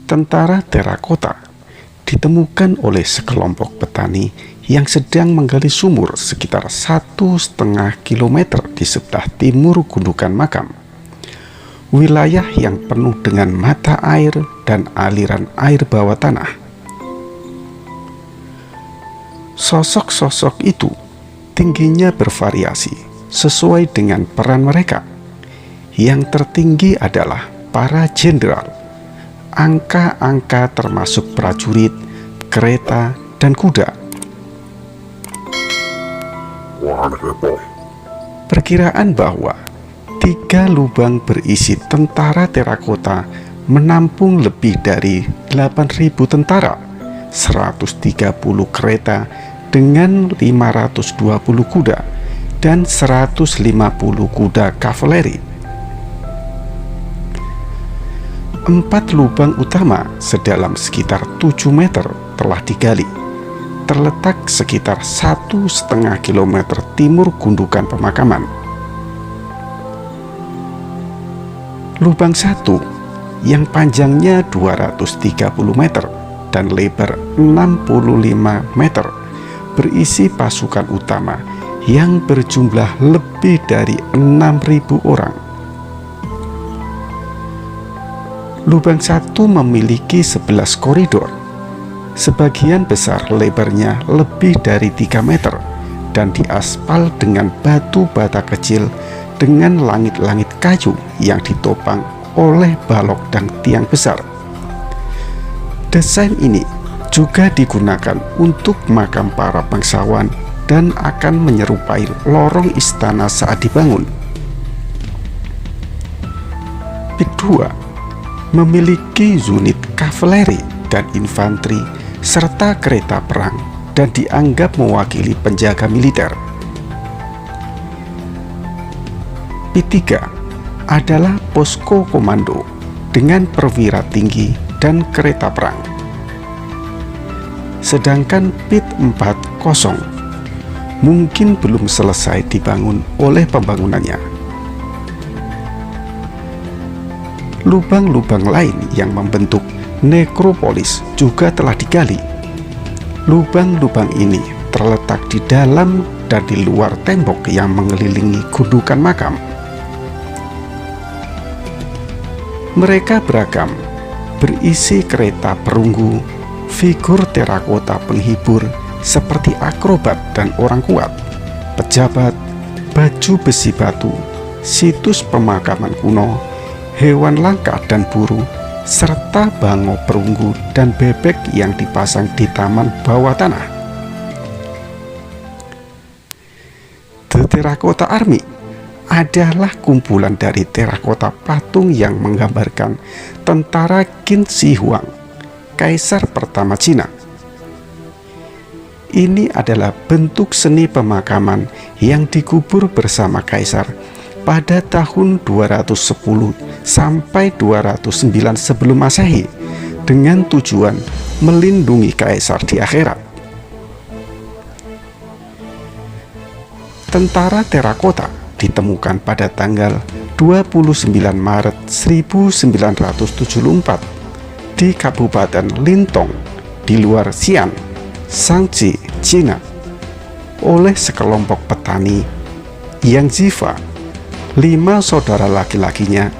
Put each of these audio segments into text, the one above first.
Tentara terakota ditemukan oleh sekelompok petani yang sedang menggali sumur sekitar 1,5 kilometer di sebelah timur gundukan makam, wilayah yang penuh dengan mata air dan aliran air bawah tanah. Sosok-sosok itu tingginya bervariasi sesuai dengan peran mereka. Yang tertinggi adalah para jenderal, angka-angka termasuk prajurit, kereta, dan kuda. Perkiraan bahwa 3 lubang berisi tentara terakota menampung lebih dari 8.000 tentara, 130 kereta dengan 520 kuda, dan 150 kuda kavaleri. 4 lubang utama sedalam sekitar 7 meter telah digali, terletak sekitar 1,5 kilometer timur gundukan pemakaman. Lubang 1 yang panjangnya 230 meter dan lebar 65 meter berisi pasukan utama yang berjumlah lebih dari 6.000 orang. Lubang 1 memiliki 11 koridor. Sebagian besar lebarnya lebih dari 3 meter dan diaspal dengan batu bata kecil dengan langit-langit kayu yang ditopang oleh balok dan tiang besar. Desain ini juga digunakan untuk makam para bangsawan dan akan menyerupai lorong istana saat dibangun. Pit 2 memiliki unit kavaleri dan infanteri serta kereta perang dan dianggap mewakili penjaga militer. Pit 3 adalah posko komando dengan perwira tinggi dan kereta perang. Sedangkan Pit 4 kosong, mungkin belum selesai dibangun oleh pembangunannya. Lubang-lubang lain yang membentuk nekropolis juga telah digali. Lubang-lubang ini terletak di dalam dan di luar tembok yang mengelilingi gundukan makam. Mereka beragam, berisi kereta perunggu, figur terakota penghibur seperti akrobat dan orang kuat, pejabat, baju besi batu, situs pemakaman kuno, hewan langka dan buru, serta bango perunggu dan bebek yang dipasang di taman bawah tanah. The Terracotta Army adalah kumpulan dari terakota patung yang menggambarkan tentara Qin Shi Huang, kaisar pertama Cina. Ini adalah bentuk seni pemakaman yang dikubur bersama kaisar pada tahun 210 sampai 209 sebelum Masehi dengan tujuan melindungi kaisar di akhirat. Tentara terakota ditemukan pada tanggal 29 Maret 1974 di Kabupaten Lintong di luar Xi'an, Shaanxi, Cina oleh sekelompok petani Yang Ziva, 5 saudara laki-lakinya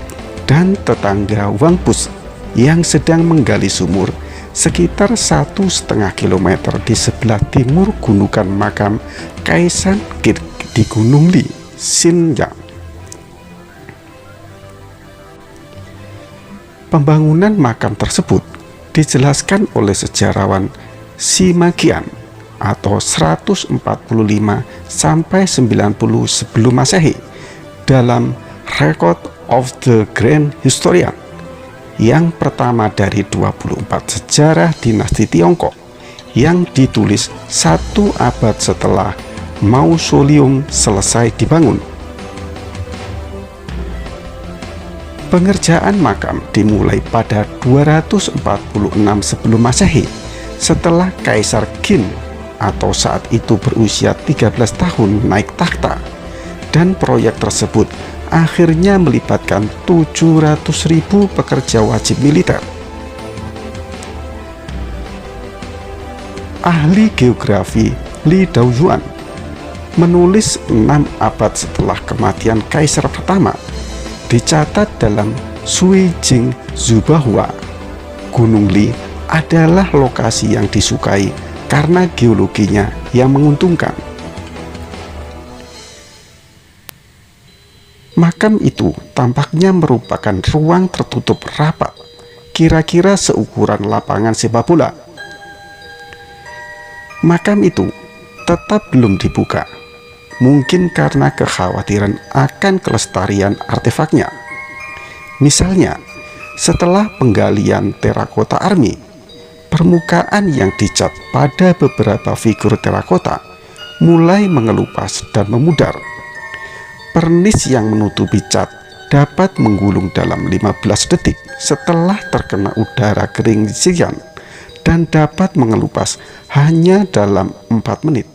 dan tetangga Wang Bus yang sedang menggali sumur sekitar 1,5 kilometer di sebelah timur gundukan makam Kaisar Qin di Gunung Li, Xinjiang. Pembangunan makam tersebut dijelaskan oleh sejarawan Sima Qian atau 145 sampai 90 sebelum Masehi dalam Record of the Grand Historian yang pertama dari 24 sejarah dinasti Tiongkok yang ditulis 1 abad setelah mausoleum selesai dibangun. Pengerjaan makam dimulai pada 246 sebelum Masehi setelah Kaisar Qin atau saat itu berusia 13 tahun naik takhta dan proyek tersebut akhirnya melibatkan 700.000 pekerja wajib militer. Ahli geografi Li Daoyuan menulis 6 abad setelah kematian kaisar pertama, dicatat dalam Sui Jing Zhu bahwa Gunung Li adalah lokasi yang disukai karena geologinya yang menguntungkan. Makam itu tampaknya merupakan ruang tertutup rapat, kira-kira seukuran lapangan sepak bola. Makam itu tetap belum dibuka, mungkin karena kekhawatiran akan kelestarian artefaknya. Misalnya, setelah penggalian terakota army, permukaan yang dicat pada beberapa figur terakota mulai mengelupas dan memudar. Pernis yang menutupi cat dapat menggulung dalam 15 detik setelah terkena udara kering siang dan dapat mengelupas hanya dalam 4 menit.